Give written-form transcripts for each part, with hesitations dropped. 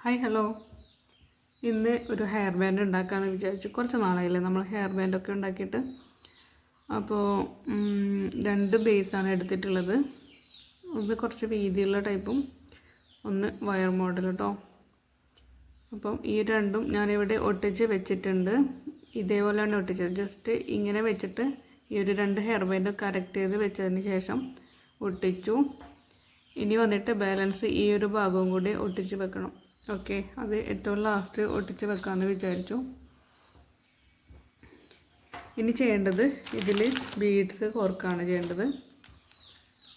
Hi hello. ഇന്ന് ഒരു hair band ഉണ്ടാക്കാമെന്ന് വിചാരിച്ചു. കുറച്ച് നാളായില്ലേ നമ്മൾ ഹെയർ ബാൻഡൊക്കെ ഉണ്ടാക്കിയിട്ട്. അപ്പോൾ രണ്ട് ബേസാണ് എടുത്തിട്ടുള്ളത്. ഒന്ന് കുറച്ച് വീതിയുള്ള ടൈപ്പും ഒന്ന് വയർ മോഡൽ കേട്ടോ. അപ്പം ഈ രണ്ടും ഞാനിവിടെ ഒട്ടിച്ച് വെച്ചിട്ടുണ്ട്. ഇതേപോലെയാണ് ഒട്ടിച്ചത്. ജസ്റ്റ് ഇങ്ങനെ വെച്ചിട്ട് ഈ ഒരു രണ്ട് ഹെയർ ബാൻഡ് കറക്റ്റ് ചെയ്ത് വെച്ചതിന് ശേഷം ഒട്ടിച്ചു. ഇനി വന്നിട്ട് ബാലൻസ് ഈ ഒരു ഭാഗവും കൂടി ഒട്ടിച്ച് വെക്കണം. ഓക്കെ, അത് ഏറ്റവും ലാസ്റ്റ് ഒട്ടിച്ച് വെക്കാമെന്ന് വിചാരിച്ചു. ഇനി ചെയ്യേണ്ടത് ഇതിൽ ബീഡ്സ് കോർക്കാണ് ചെയ്യേണ്ടത്.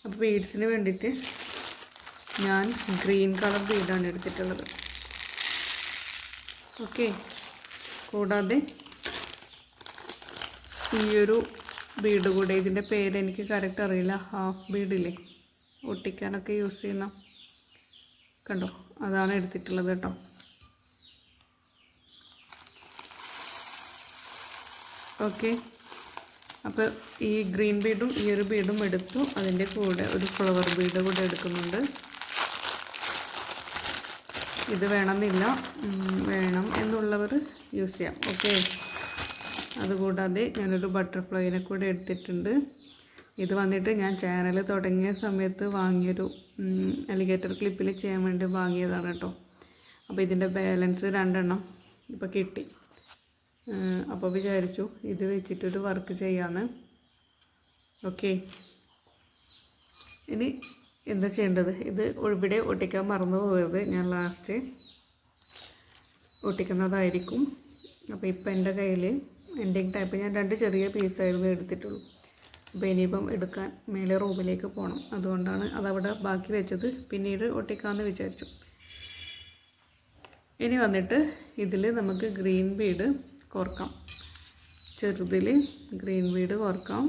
അപ്പോൾ ബീഡ്സിന് വേണ്ടിയിട്ട് ഞാൻ ഗ്രീൻ കളർ ബീഡാണ് എടുത്തിട്ടുള്ളത്. ഓക്കെ, കൂടാതെ ഈയൊരു ബീഡ് കൂടെ, ഇതിൻ്റെ പേര് എനിക്ക് കറക്റ്റ് അറിയില്ല, ഹാഫ് ബീഡില്ലേ ഒട്ടിക്കാനൊക്കെ യൂസ് ചെയ്യുന്ന, കണ്ടോ, അതാണ് എടുത്തിട്ടുള്ളത് കേട്ടോ. ഓക്കെ, അപ്പോൾ ഈ ഗ്രീൻ ബീഡും ഈ ഒരു ബീഡും എടുത്തു. അതിൻ്റെ കൂടെ ഒരു ഫ്ലവർ ബീഡ് കൂടെ എടുക്കുന്നുണ്ട്. ഇത് വേണമെന്നില്ല, വേണം എന്നുള്ളവർ യൂസ് ചെയ്യാം. ഓക്കെ, അതുകൂടാതെ ഞാനൊരു ബട്ടർഫ്ലൈനെ കൂടെ എടുത്തിട്ടുണ്ട്. ഇത് വന്നിട്ട് ഞാൻ ചാനൽ തുടങ്ങിയ സമയത്ത് വാങ്ങിയൊരു അലിഗേറ്റർ ക്ലിപ്പിൽ ചെയ്യാൻ വേണ്ടി വാങ്ങിയതാണ് കേട്ടോ. അപ്പോൾ ഇതിൻ്റെ ബാലൻസ് രണ്ടെണ്ണം ഇപ്പോൾ കിട്ടി. അപ്പോൾ വിചാരിച്ചു ഇത് വെച്ചിട്ടൊരു വർക്ക് ചെയ്യാമെന്ന്. ഓക്കെ, ഇനി എന്താ ചെയ്യേണ്ടത്? ഇത് ഇവിടെ ഒട്ടിക്കാൻ മറന്നു പോകരുത്, ഞാൻ ലാസ്റ്റ് ഒട്ടിക്കുന്നതായിരിക്കും. അപ്പോൾ ഇപ്പം എൻ്റെ കയ്യിൽ എൻഡിങ് ടൈപ്പ് ഞാൻ രണ്ട് ചെറിയ പീസായിരുന്നു എടുത്തിട്ടുള്ളൂ. അപ്പോൾ ഇനിയിപ്പം എടുക്കാൻ മേലെ റൂമിലേക്ക് പോകണം, അതുകൊണ്ടാണ് അതവിടെ ബാക്കി വെച്ചത്. പിന്നീട് ഒട്ടിക്കാമെന്ന് വിചാരിച്ചു. ഇനി വന്നിട്ട് ഇതിൽ നമുക്ക് ഗ്രീൻ ബീഡ് കോർക്കാം. ചെറുതിൽ ഗ്രീൻ ബീഡ് കോർക്കാം.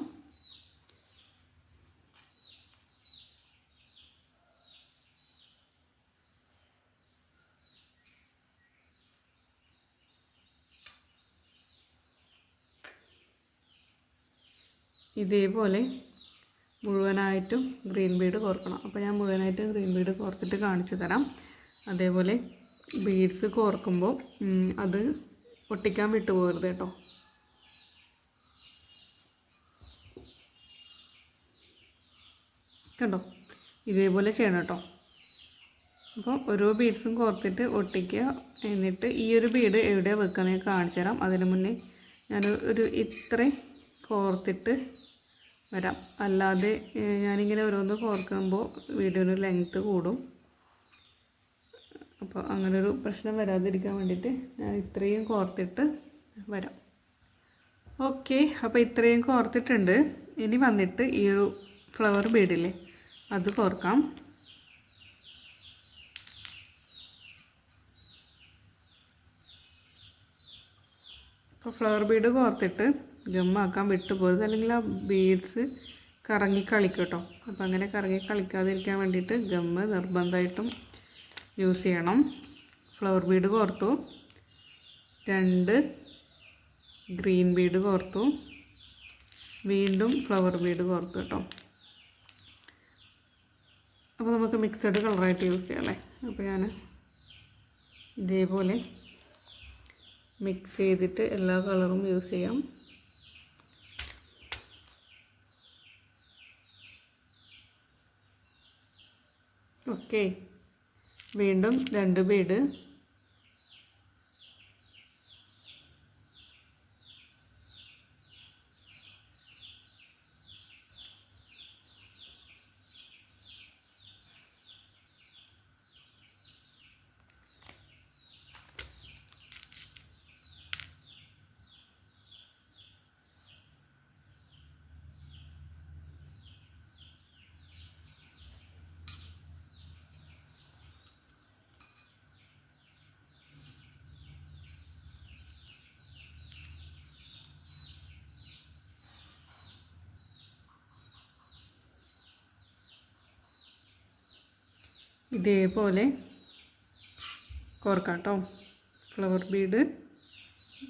ഇതേപോലെ മുഴുവനായിട്ടും ഗ്രീൻ ബീഡ് കോർക്കണം. അപ്പോൾ ഞാൻ മുഴുവനായിട്ടും ഗ്രീൻ ബീഡ് കോർത്തിട്ട് കാണിച്ചു തരാം. അതേപോലെ ബീഡ്സ് കോർക്കുമ്പോൾ അത് ഒട്ടിക്കാൻ വിട്ടുപോകരുത് കേട്ടോ. കണ്ടോ, ഇതേപോലെ ചെയ്യണം കേട്ടോ. അപ്പോൾ ഓരോ ബീഡ്സും കോർത്തിട്ട് ഒട്ടിക്കുക. എന്നിട്ട് ഈ ഒരു ബീഡ് എവിടെ വെക്കുന്നത് കാണിച്ചു തരാം. അതിന് മുന്നേ ഞാൻ ഒരു ഇത്ര കോർത്തിട്ട് വരാം. അല്ലാതെ ഞാനിങ്ങനെ ഓരോന്ന് കോർക്കുമ്പോൾ വീഡിയോന് ലെങ്ത്ത് കൂടും. അപ്പോൾ അങ്ങനൊരു പ്രശ്നം വരാതിരിക്കാൻ വേണ്ടിയിട്ട് ഞാൻ ഇത്രയും കോർത്തിട്ട് വരാം. ഓക്കെ, അപ്പോൾ ഇത്രയും കോർത്തിട്ടുണ്ട്. ഇനി വന്നിട്ട് ഈ ഒരു ഫ്ലവർ ബീഡില്ലേ അത് കോർക്കാം. അപ്പോൾ ഫ്ലവർ ബീഡ് കോർത്തിട്ട് ഗമ്മാക്കാൻ വിട്ടുപോകരുത്, അല്ലെങ്കിൽ ആ ബീഡ്സ് കറങ്ങി കളിക്കും കേട്ടോ. അപ്പോൾ അങ്ങനെ കറങ്ങി കളിക്കാതിരിക്കാൻ വേണ്ടിയിട്ട് ഗമ്മ് നിർബന്ധമായിട്ടും യൂസ് ചെയ്യണം. ഫ്ലവർ ബീഡ് കോർത്തു, രണ്ട് ഗ്രീൻ ബീഡ് കോർത്തു, വീണ്ടും ഫ്ലവർ ബീഡ് കോർത്തു കേട്ടോ. അപ്പോൾ നമുക്ക് മിക്സഡ് കളറായിട്ട് യൂസ് ചെയ്യാം അല്ലേ. അപ്പോൾ ഞാൻ ഇതേപോലെ മിക്സ് ചെയ്തിട്ട് എല്ലാ കളറും യൂസ് ചെയ്യാം. ഓക്കെ, വീണ്ടും രണ്ട് ബീഡ്, ഇതേപോലെ കോർക്കാം കേട്ടോ. ഫ്ലവർ ബീഡ്,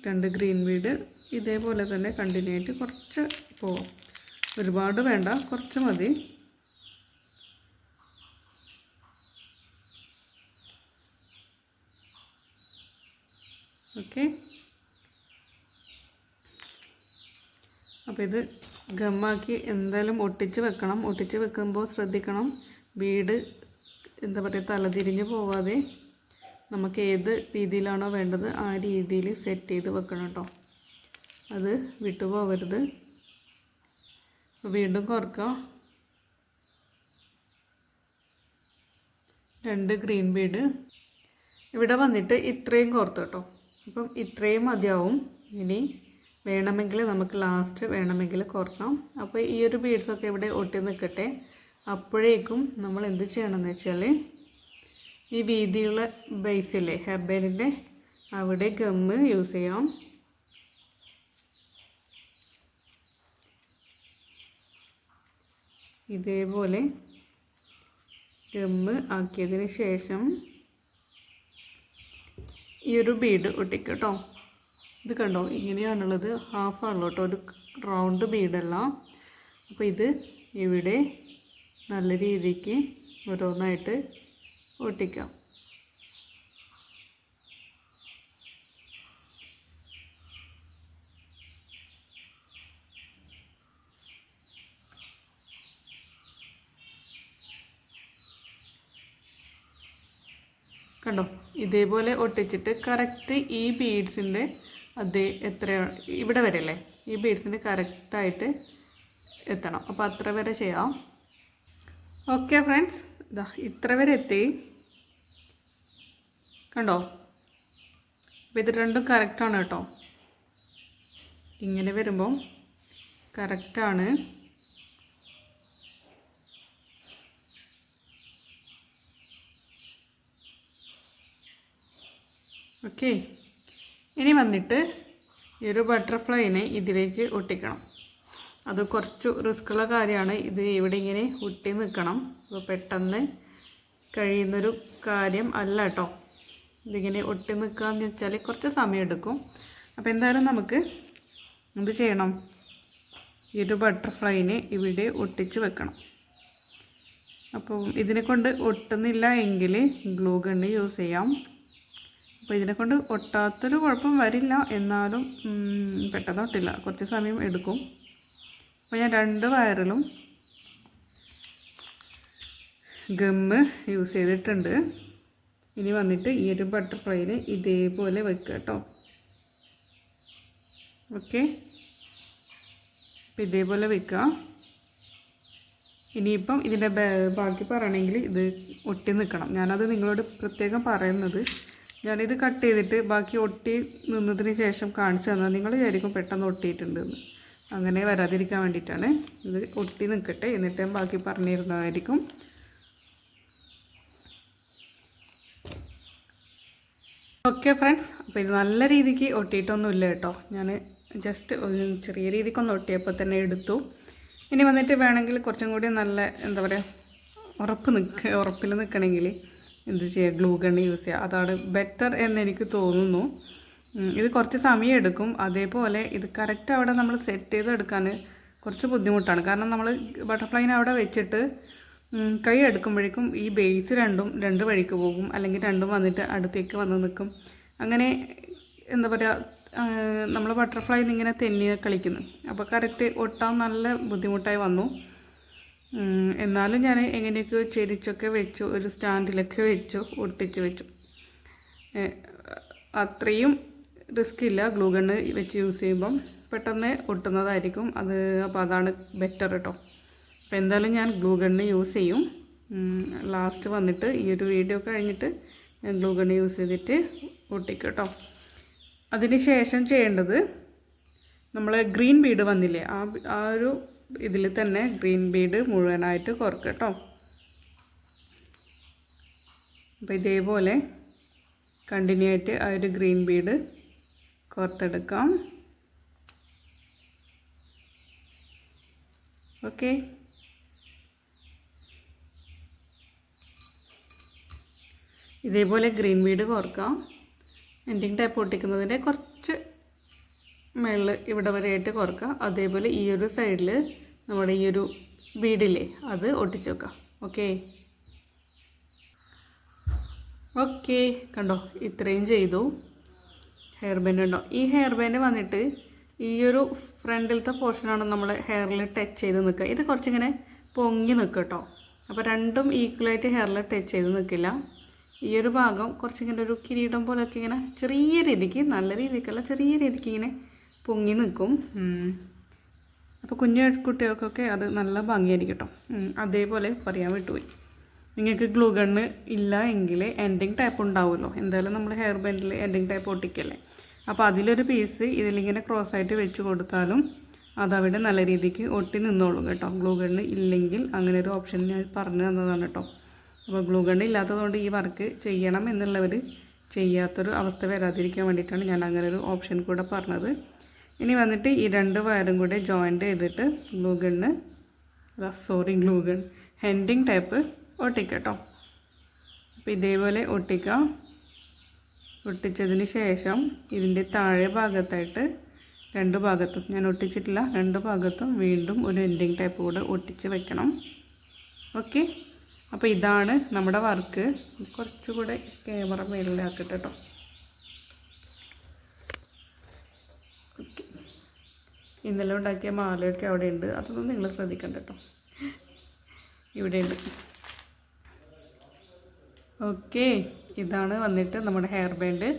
രണ്ട് ഗ്രീൻ ബീഡ്, ഇതേപോലെ തന്നെ കണ്ടിന്യൂ ആയിട്ട് കുറച്ച് പോവാം. ഒരുപാട് വേണ്ട, കുറച്ച് മതി. ഓക്കെ. അപ്പോൾ ഇത് ഗമ്മാക്കി എന്തായാലും ഒട്ടിച്ച് വെക്കണം. ഒട്ടിച്ച് വെക്കുമ്പോൾ ശ്രദ്ധിക്കണം, ബീഡ് എന്താ പറയുക തലതിരിഞ്ഞ് പോവാതെ നമുക്ക് ഏത് രീതിയിലാണോ വേണ്ടത് ആ രീതിയിൽ സെറ്റ് ചെയ്ത് വെക്കണം കേട്ടോ. അത് വിട്ടു പോകരുത്. വീണ്ടും കോർക്കുക. 2 ഗ്രീൻ ബീഡ് ഇവിടെ വന്നിട്ട് ഇത്രയും കോർത്ത് കേട്ടോ. അപ്പം ഇത്രയും മതിയാവും. ഇനി വേണമെങ്കിൽ നമുക്ക് ലാസ്റ്റ് വേണമെങ്കിൽ കോർക്കാം. അപ്പോൾ ഈ ഒരു ബീഡ്സൊക്കെ ഇവിടെ ഒട്ടി നിൽക്കട്ടെ. അപ്പോഴേക്കും നമ്മൾ എന്ത് ചെയ്യണമെന്ന് വെച്ചാൽ ഈ വീതിയുള്ള ബേസില്ലേ ഹെയർ ബാൻഡിൻ്റെ അവിടെ ഗമ്മ് യൂസ് ചെയ്യാം. ഇതേപോലെ ഗമ്മ് ആക്കിയതിന് ശേഷം ഈ ഒരു ബീഡ് ഒട്ടിക്കുക കേട്ടോ. ഇത് കണ്ടോ, ഇങ്ങനെയാണുള്ളത്. ഹാഫാണല്ലോ കേട്ടോ, ഒരു റൗണ്ട് ബീഡല്ല. അപ്പോൾ ഇത് ഇവിടെ നല്ല രീതിക്ക് ഓരോന്നായിട്ട് ഒട്ടിക്കാം. കണ്ടോ, ഇതേപോലെ ഒട്ടിച്ചിട്ട് കറക്റ്റ് ഈ ബീഡ്സിൻ്റെ അതേ എത്രയാണ് ഇവിടെ വരെ അല്ലേ, ഈ ബീഡ്സിൻ്റെ കറക്റ്റായിട്ട് എത്തണം. അപ്പോൾ അത്ര വരെ ചെയ്യാം. ഓക്കെ ഫ്രണ്ട്സ്, ഇതാ ഇത്ര വരെ എത്തി. കണ്ടോ, അപ്പോൾ ഇത് രണ്ടും കറക്റ്റാണ് കേട്ടോ. ഇങ്ങനെ വരുമ്പം കറക്റ്റാണ്. ഓക്കെ. ഇനി വന്നിട്ട് ഈ ഒരു ബട്ടർഫ്ലൈനെ ഇതിലേക്ക് ഒട്ടിക്കണം. അത് കുറച്ച് റിസ്ക്കുള്ള കാര്യമാണ്. ഇത് ഇവിടെ ഇങ്ങനെ ഒട്ടി നിൽക്കണം. അപ്പോൾ പെട്ടെന്ന് കഴിയുന്നൊരു കാര്യം അല്ല കേട്ടോ. ഇതിങ്ങനെ ഒട്ടി നിൽക്കുക എന്ന് വെച്ചാൽ കുറച്ച് സമയം എടുക്കും. അപ്പോൾ എന്തായാലും നമുക്ക് എന്ത് ചെയ്യണം, ഈ ഒരു ബട്ടർഫ്ലൈനെ ഇവിടെ ഒട്ടിച്ച് വെക്കണം. അപ്പോൾ ഇതിനെ കൊണ്ട് ഒട്ടുന്നില്ല എങ്കിൽ ഗ്ലൂ ഗണ്ണ് യൂസ് ചെയ്യാം. അപ്പോൾ ഇതിനെ കൊണ്ട് ഒട്ടാത്തൊരു കുഴപ്പം വരില്ല, എന്നാലും പെട്ടെന്ന് ഒട്ടില്ല, കുറച്ച് സമയം എടുക്കും. അപ്പോൾ ഞാൻ 2 വയറിലും ഗമ്മ് യൂസ് ചെയ്തിട്ടുണ്ട്. ഇനി വന്നിട്ട് ഈ ഒരു ബട്ടർഫ്ലൈനെ ഇതേപോലെ വെക്കുക കേട്ടോ. ഓക്കെ, അപ്പോൾ ഇതേപോലെ വെക്കുക. ഇനിയിപ്പം ഇതിൻ്റെ ബാക്കി പറയണമെങ്കിൽ ഇത് ഒട്ടി നിൽക്കണം. ഞാനത് നിങ്ങളോട് പ്രത്യേകം പറയുന്നത്, ഞാനിത് കട്ട് ചെയ്തിട്ട് ബാക്കി ഒട്ടി നിന്നതിന് ശേഷം കാണിച്ചു തന്നാൽ നിങ്ങൾ വിചാരിക്കും പെട്ടെന്ന് ഒട്ടിയിട്ടുണ്ടെന്ന്. അങ്ങനെ വരാതിരിക്കാൻ വേണ്ടിയിട്ടാണ്. ഇത് ഒട്ടി നിൽക്കട്ടെ, എന്നിട്ട് ഞാൻ ബാക്കി പറഞ്ഞിരുന്നതായിരിക്കും. ഓക്കെ ഫ്രണ്ട്സ്, അപ്പോൾ ഇത് നല്ല രീതിക്ക് ഒട്ടിയിട്ടൊന്നുമില്ല കേട്ടോ. ഞാൻ ജസ്റ്റ് ചെറിയ രീതിക്കൊന്ന് ഒട്ടിയപ്പോൾ തന്നെ എടുത്തു. ഇനി വന്നിട്ട് വേണമെങ്കിൽ കുറച്ചും കൂടി നല്ല എന്താ പറയുക ഉറപ്പിൽ നിൽക്കണമെങ്കിൽ എന്ത് ചെയ്യുക, ഗ്ലൂ ഗണ്ണ് യൂസ് ചെയ്യുക. അതാണ് ബെറ്റർ എന്നെനിക്ക് തോന്നുന്നു. ഇത് കുറച്ച് സമയം എടുക്കും. അതേപോലെ ഇത് കറക്റ്റ് അവിടെ നമ്മൾ സെറ്റ് ചെയ്തെടുക്കാൻ കുറച്ച് ബുദ്ധിമുട്ടാണ്. കാരണം നമ്മൾ ബട്ടർഫ്ലൈനെ അവിടെ വെച്ചിട്ട് കൈ എടുക്കുമ്പോഴേക്കും ഈ ബേസ് രണ്ടും 2 വഴിക്ക് പോകും, അല്ലെങ്കിൽ രണ്ടും വന്നിട്ട് അടുത്തേക്ക് വന്ന് നിൽക്കും. അങ്ങനെ എന്താ പറയുക, നമ്മൾ ബട്ടർഫ്ലൈ ഇങ്ങനെ തെന്നി കളിക്കുന്നു. അപ്പോൾ കറക്റ്റ് ഒട്ടാൻ നല്ല ബുദ്ധിമുട്ടായി വന്നു. എന്നാലും ഞാൻ എങ്ങനെയൊക്കെയോ ചെരിച്ചൊക്കെ വെച്ചു, ഒരു സ്റ്റാൻഡിലൊക്കെ വെച്ചു, ഒട്ടിച്ച് വെച്ചു. അത്രയും റിസ്ക് ഇല്ല. ഗ്ലൂ ഗണ്ണ് വെച്ച് യൂസ് ചെയ്യുമ്പം പെട്ടെന്ന് ഒട്ടുന്നതായിരിക്കും അത്. അപ്പോൾ അതാണ് ബെറ്റർ കേട്ടോ. അപ്പോൾ എന്തായാലും ഞാൻ ഗ്ലൂ ഗണ്ണ് യൂസ് ചെയ്യും. ലാസ്റ്റ് വന്നിട്ട് ഈ ഒരു വീഡിയോ കഴിഞ്ഞിട്ട് ഞാൻ ഗ്ലൂ ഗണ്ണ് യൂസ് ചെയ്തിട്ട് ഒട്ടിക്കും കേട്ടോ. അതിന് ശേഷം ചെയ്യേണ്ടത്, നമ്മൾ ഗ്രീൻ ബീഡ് വന്നില്ലേ, ആ ഒരു ഇതിൽ തന്നെ ഗ്രീൻ ബീഡ് മുഴുവനായിട്ട് കോർക്കുക കേട്ടോ. അപ്പോൾ ഇതേപോലെ കണ്ടിന്യൂ ആയിട്ട് ആ ഒരു ഗ്രീൻ ബീഡ് കോർത്തെടുക്കാം. ഓക്കെ, ഇതേപോലെ ഗ്രീൻ ബീഡ് കോർക്കാം. എൻഡിങ് ടൈപ്പ് ഒട്ടിക്കുന്നതിൻ്റെ കുറച്ച് മേളിൽ ഇവിടെ വരെയായിട്ട് കോർക്കുക. അതേപോലെ ഈ ഒരു സൈഡിൽ നമ്മുടെ ഈ ഒരു ബീഡില്ലേ അത് ഒട്ടിച്ച് വെക്കാം. ഓക്കെ ഓക്കെ, കണ്ടോ ഇത്രയും ചെയ്തു. ഹെയർ ബാൻഡ് ഉണ്ടോ. ഈ ഹെയർ ബാൻഡ് വന്നിട്ട് ഈ ഒരു ഫ്രണ്ടിലത്തെ പോർഷനാണ് നമ്മൾ ഹെയറിൽ ടച്ച് ചെയ്ത് നിൽക്കുക. ഇത് കുറച്ചിങ്ങനെ പൊങ്ങി നിൽക്കും കേട്ടോ. അപ്പോൾ രണ്ടും ഈക്വലായിട്ട് ഹെയറിൽ ടച്ച് ചെയ്ത് നിൽക്കില്ല. ഈ ഒരു ഭാഗം കുറച്ചിങ്ങനെ ഒരു കിരീടം പോലെയൊക്കെ ഇങ്ങനെ ചെറിയ രീതിക്ക്, നല്ല രീതിക്കല്ല, ചെറിയ രീതിക്ക് ഇങ്ങനെ പൊങ്ങി നിൽക്കും. അപ്പോൾ കുഞ്ഞു കുട്ടികൾക്കൊക്കെ അത് നല്ല ഭംഗിയായിരിക്കും കേട്ടോ. അതേപോലെ പറയാൻ വിട്ടുപോയി, നിങ്ങൾക്ക് ഗ്ലൂ ഗണ്ണ് ഇല്ല എങ്കിൽ എൻഡിങ് ടൈപ്പ് ഉണ്ടാവുമല്ലോ. എന്തായാലും നമ്മൾ ഹെയർ ബാൻഡിൽ എൻഡിങ് ടൈപ്പ് ഒട്ടിക്കല്ലേ. അപ്പോൾ അതിലൊരു പീസ് ഇതിലിങ്ങനെ ക്രോസ് ആയിട്ട് വെച്ച് കൊടുത്താലും അതവിടെ നല്ല രീതിക്ക് ഒട്ടി നിന്നോളും കേട്ടോ. ഗ്ലൂ ഗണ്ണ് ഇല്ലെങ്കിൽ അങ്ങനെ ഒരു ഓപ്ഷൻ ഞാൻ പറഞ്ഞു തന്നതാണ് കേട്ടോ. അപ്പോൾ ഗ്ലൂ ഗണ്ണ് ഇല്ലാത്തതുകൊണ്ട് ഈ വർക്ക് ചെയ്യണം എന്നുള്ളവർ ചെയ്യാത്തൊരു അവസ്ഥ വരാതിരിക്കാൻ വേണ്ടിയിട്ടാണ് ഞാൻ അങ്ങനെ ഒരു ഓപ്ഷൻ കൂടെ പറഞ്ഞത്. ഇനി വന്നിട്ട് ഈ 2 വയറും കൂടെ ജോയിൻ്റ് ചെയ്തിട്ട് ഗ്ലൂ ഗണ്ണ് എൻഡിങ് ടൈപ്പ് ഒട്ടിക്കുക കേട്ടോ. അപ്പോൾ ഇതേപോലെ ഒട്ടിക്കുക. ഒട്ടിച്ചതിന് ശേഷം ഇതിൻ്റെ താഴെ ഭാഗത്തായിട്ട് 2 ഭാഗത്തും, ഞാൻ ഒട്ടിച്ചിട്ടില്ല, 2 ഭാഗത്തും വീണ്ടും ഒരു എൻഡിങ് ടൈപ്പ് കൂടെ ഒട്ടിച്ച് വെക്കണം. ഓക്കെ, അപ്പോൾ ഇതാണ് നമ്മുടെ വർക്ക്. കുറച്ചുകൂടെ ക്യാമറ മേളിലാക്കട്ടെ കേട്ടോ. ഓക്കെ, ഇന്നലെ ഉണ്ടാക്കിയ മാലയൊക്കെ അവിടെ ഉണ്ട്, അതൊന്നും നിങ്ങൾ ശ്രദ്ധിക്കണ്ട കേട്ടോ. ഇവിടെയുണ്ട്. ഓക്കെ, ഇതാണ് വന്നിട്ട് നമ്മുടെ ഹെയർ ബാൻഡ്.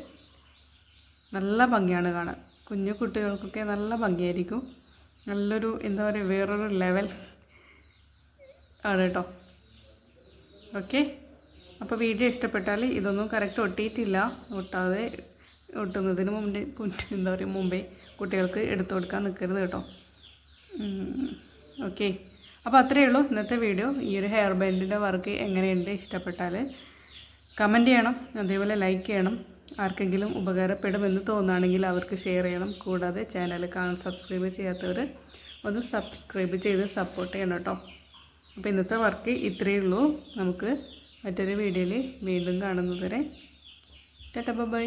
നല്ല ഭംഗിയാണ് കാണാൻ. കുഞ്ഞു കുട്ടികൾക്കൊക്കെ നല്ല ഭംഗിയായിരിക്കും. നല്ലൊരു എന്താ പറയുക, വേറൊരു ലെവൽ ആണ് കേട്ടോ. ഓക്കെ, അപ്പോൾ വീഡിയോ ഇഷ്ടപ്പെട്ടാൽ ഇതൊന്നും കറക്റ്റ് ഒട്ടിയിട്ടില്ല, ഒട്ടുന്നതിന് മുമ്പേ കുട്ടികൾക്ക് എടുത്തു കൊടുക്കാൻ നിൽക്കരുത് കേട്ടോ. ഓക്കെ, അപ്പോൾ അത്രയേ ഉള്ളൂ ഇന്നത്തെ വീഡിയോ. ഈ ഒരു ഹെയർ ബാൻഡിൻ്റെ വർക്ക് എങ്ങനെയുണ്ട്, ഇഷ്ടപ്പെട്ടാൽ കമൻറ്റ് ചെയ്യണം, അതേപോലെ ലൈക്ക് ചെയ്യണം. ആർക്കെങ്കിലും ഉപകാരപ്പെടുമെന്ന് തോന്നുകയാണെങ്കിൽ അവർക്ക് ഷെയർ ചെയ്യണം. കൂടാതെ ചാനൽ സബ്സ്ക്രൈബ് ചെയ്യാത്തവർ ഒന്ന് സബ്സ്ക്രൈബ് ചെയ്ത് സപ്പോർട്ട് ചെയ്യണം കേട്ടോ. അപ്പോൾ ഇന്നത്തെ വർക്ക് ഇത്രയേ ഉള്ളൂ. നമുക്ക് മറ്റൊരു വീഡിയോയിൽ വീണ്ടും കാണുന്നത് വരെ ടാറ്റാ ബൈ.